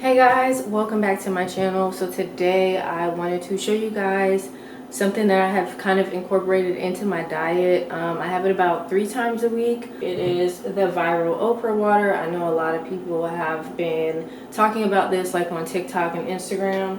Hey guys, welcome back to my channel. So today I wanted to show you guys something that I have kind of incorporated into my diet. I have it about 3 times a week. It is the viral okra water. I know a lot of people have been talking about this like on TikTok and Instagram.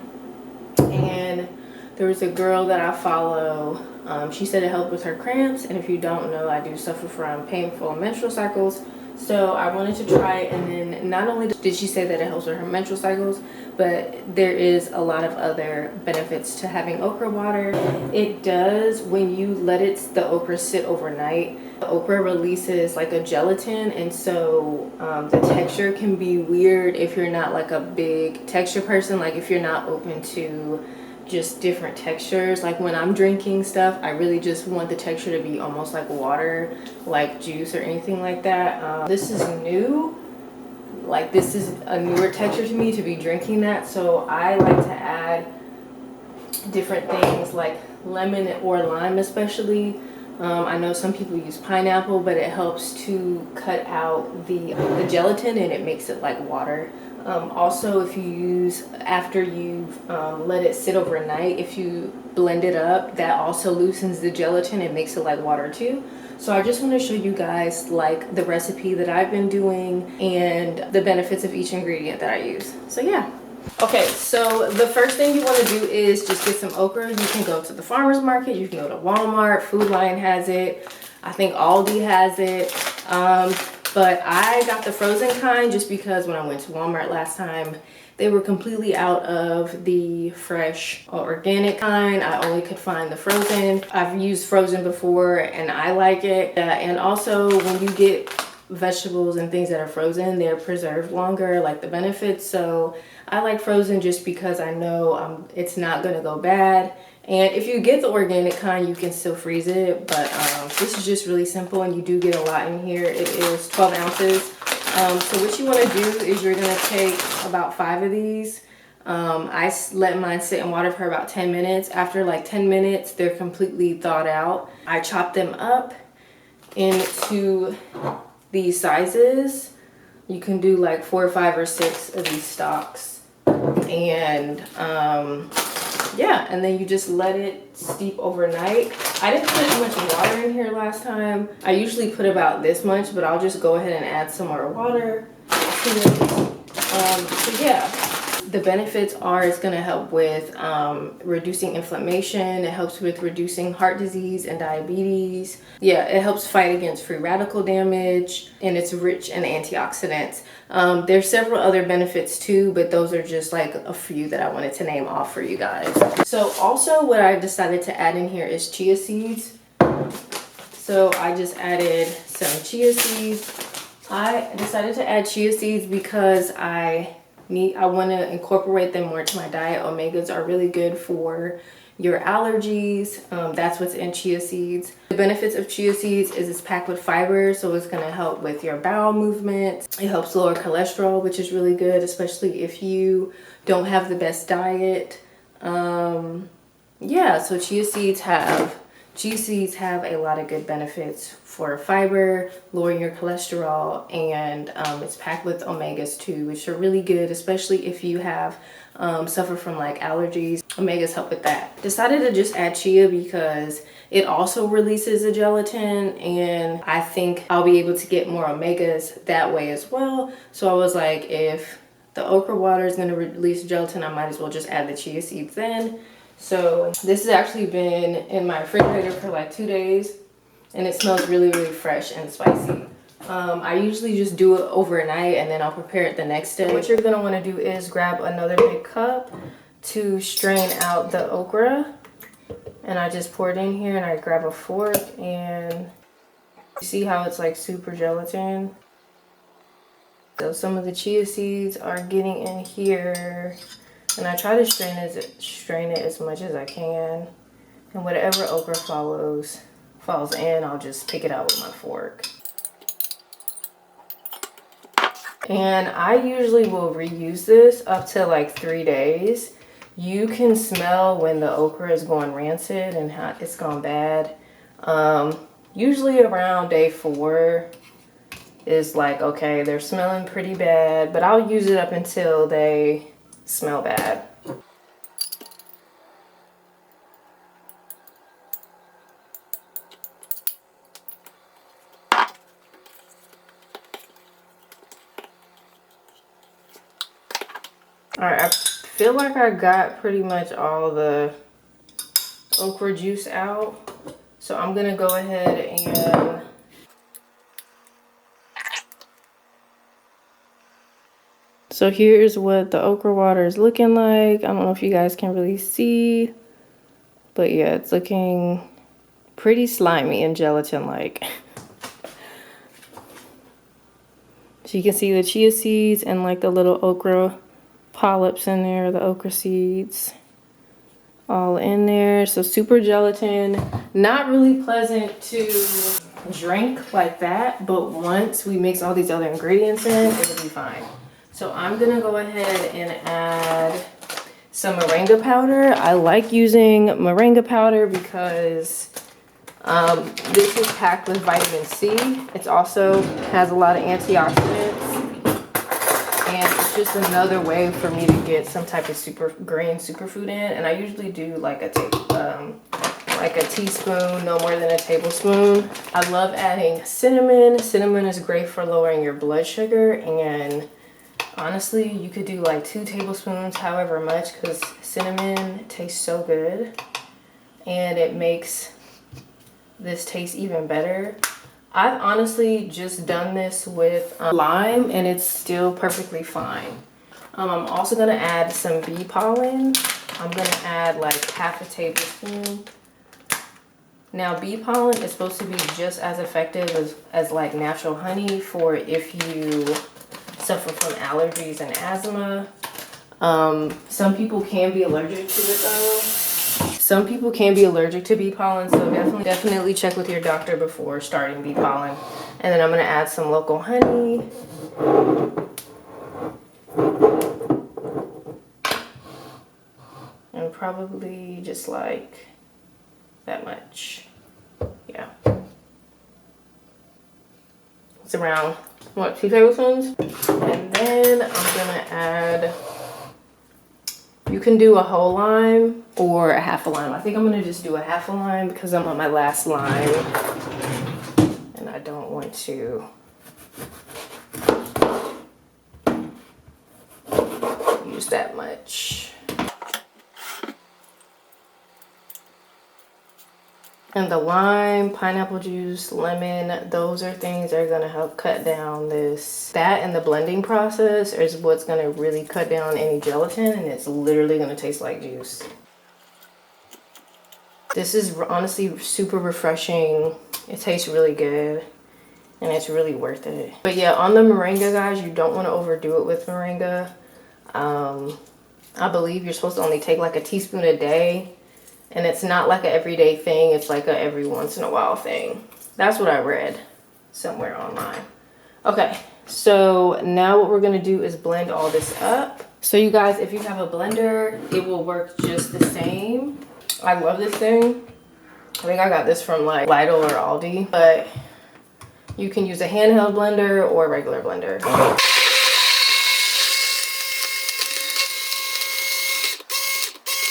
And there was a girl that I follow. She said it helped with her cramps, and if you don't know, I do suffer from painful menstrual cycles. So I wanted to try it, and then not only did she say that it helps with her menstrual cycles, but there is a lot of other benefits to having okra water. It does, when you let the okra sit overnight, the okra releases like a gelatin, and so the texture can be weird if you're not like a big texture person, like if you're not open to just different textures. Like when I'm drinking stuff, I really just want the texture to be almost like water, like juice or anything like that. This is new, like this is a newer texture to me to be drinking that, so I like to add different things like lemon or lime especially. I know some people use pineapple, but it helps to cut out the gelatin and it makes it like water. Also, if you use, after you've let it sit overnight, if you blend it up, that also loosens the gelatin and makes it like water too. So I just want to show you guys like the recipe that I've been doing and the benefits of each ingredient that I use. So yeah. Okay, so the first thing you want to do is just get some okra. You can go to the farmer's market, you can go to Walmart, Food Lion has it, I think Aldi has it. But I got the frozen kind just because when I went to Walmart last time, they were completely out of the fresh or organic kind. I only could find the frozen. I've used frozen before and I like it. And also when you get vegetables and things that are frozen, they're preserved longer, like the benefits. So I like frozen just because I know it's not gonna go bad. And if you get the organic kind, you can still freeze it, but this is just really simple and you do get a lot in here. It is 12 ounces. So what you want to do is you're going to take about 5 of these. I let mine sit in water for about 10 minutes. After like 10 minutes, they're completely thawed out. I chop them up into these sizes. You can do like 4, 5, or 6 of these stalks. And yeah, and then you just let it steep overnight. I didn't put as much water in here last time. I usually put about this much, but I'll just go ahead and add some more water to it. So yeah, the benefits are it's going to help with reducing inflammation. It helps with reducing heart disease and diabetes. Yeah, it helps fight against free radical damage, and it's rich in antioxidants. There's several other benefits too, but those are just like a few that I wanted to name off for you guys. So also what I decided to add in here is chia seeds. So I just added some chia seeds. I decided to add chia seeds because I want to incorporate them more to my diet. Omegas are really good for your allergies. That's what's in chia seeds. The benefits of chia seeds is it's packed with fiber, so it's going to help with your bowel movement. It helps lower cholesterol, which is really good, especially if you don't have the best diet. Yeah, so chia seeds have a lot of good benefits for fiber, lowering your cholesterol, and it's packed with omegas too, which are really good, especially if you have suffer from like allergies. Omegas help with that. Decided to just add chia because it also releases a gelatin, and I think I'll be able to get more omegas that way as well. So I was like, if the okra water is going to release gelatin, I might as well just add the chia seeds in. So this has actually been in my refrigerator for like 2 days, and it smells really, really fresh and spicy. I usually just do it overnight and then I'll prepare it the next day. What you're going to want to do is grab another big cup to strain out the okra. And I just pour it in here and I grab a fork, and you see how it's like super gelatin. So some of the chia seeds are getting in here. And I try to strain it as much as I can. And whatever okra falls in, I'll just pick it out with my fork. And I usually will reuse this up to like 3 days. You can smell when the okra is going rancid and how it's gone bad. Usually around day 4 is like, okay, they're smelling pretty bad, but I'll use it up until they smell bad. All right, I feel like I got pretty much all the okra juice out. So I'm gonna go ahead and so here's what the okra water is looking like. I don't know if you guys can really see, but yeah, it's looking pretty slimy and gelatin-like. So you can see the chia seeds and like the little okra polyps in there, the okra seeds all in there. So super gelatin, not really pleasant to drink like that, but once we mix all these other ingredients in, it'll be fine. So I'm gonna go ahead and add some moringa powder. I like using moringa powder because this is packed with vitamin C. It also has a lot of antioxidants, and it's just another way for me to get some type of green superfood in. And I usually do like a teaspoon, no more than a tablespoon. I love adding cinnamon. Cinnamon is great for lowering your blood sugar, and honestly, you could do like 2 tablespoons, however much, because cinnamon tastes so good and it makes this taste even better. I've honestly just done this with lime and it's still perfectly fine. I'm also gonna add some bee pollen. I'm gonna add like half a tablespoon. Now bee pollen is supposed to be just as effective as like natural honey for if you suffer from allergies and asthma. Some people can be allergic to it though. Some people can be allergic to bee pollen, so definitely check with your doctor before starting bee pollen. And then I'm gonna add some local honey. And probably just like that much. Yeah. It's around, what, 2 tablespoons? And then I'm gonna add, you can do a whole lime or a half a lime. I think I'm gonna just do a half a lime because I'm on my last lime and I don't want to use that much. And the lime, pineapple juice, lemon, those are things that are gonna help cut down this. That and the blending process is what's gonna really cut down any gelatin, and it's literally gonna taste like juice. This is honestly super refreshing. It tastes really good and it's really worth it. But yeah, on the moringa, guys, you don't wanna overdo it with moringa. I believe you're supposed to only take like a teaspoon a day. And it's not like an everyday thing. It's like a every once in a while thing. That's what I read somewhere online. Okay, so now what we're gonna do is blend all this up. So you guys, if you have a blender, it will work just the same. I love this thing. I think I got this from like Lidl or Aldi, but you can use a handheld blender or a regular blender.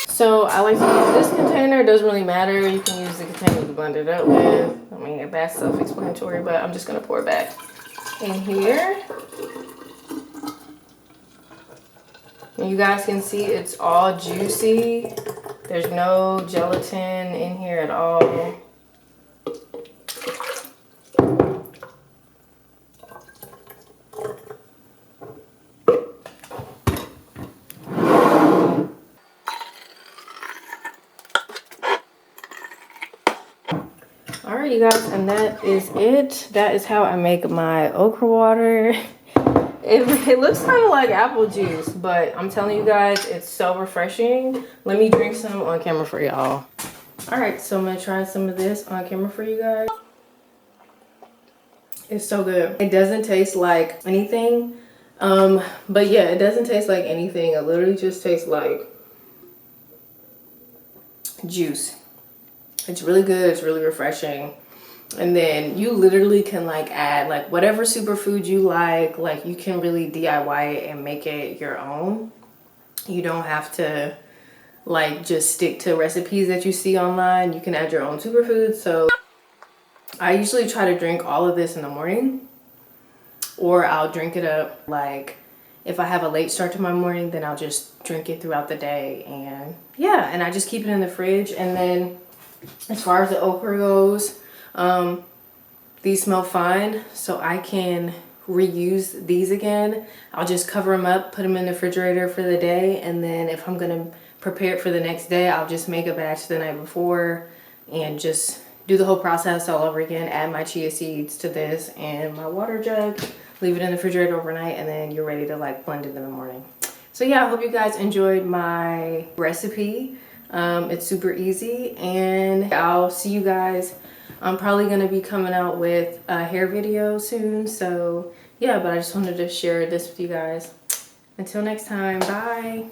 So I like to use this container. It doesn't really matter. You can use the container to blend it up with. I mean, that's self-explanatory, but I'm just gonna pour it back in here. And you guys can see it's all juicy. There's no gelatin in here at all. Alright, you guys, and that is it. That is how I make my okra water. It looks kind of like apple juice, but I'm telling you guys, it's so refreshing. Let me drink some on camera for y'all. Alright, so I'm gonna try some of this on camera for you guys. It's so good. It doesn't taste like anything. But yeah, it doesn't taste like anything. It literally just tastes like juice. It's really good. It's really refreshing. And then you literally can like add like whatever superfood you like you can really DIY it and make it your own. You don't have to like just stick to recipes that you see online. You can add your own superfoods. So I usually try to drink all of this in the morning, or I'll drink it up like if I have a late start to my morning, then I'll just drink it throughout the day. And yeah, and I just keep it in the fridge. And then as far as the okra goes, these smell fine, so I can reuse these again. I'll just cover them up, put them in the refrigerator for the day, and then if I'm gonna prepare it for the next day, I'll just make a batch the night before and just do the whole process all over again. Add my chia seeds to this and my water jug, leave it in the refrigerator overnight, and then you're ready to like blend it in the morning. So yeah, I hope you guys enjoyed my recipe. It's super easy, and I'll see you guys. I'm probably going to be coming out with a hair video soon. So yeah, but I just wanted to share this with you guys. Until next time, bye.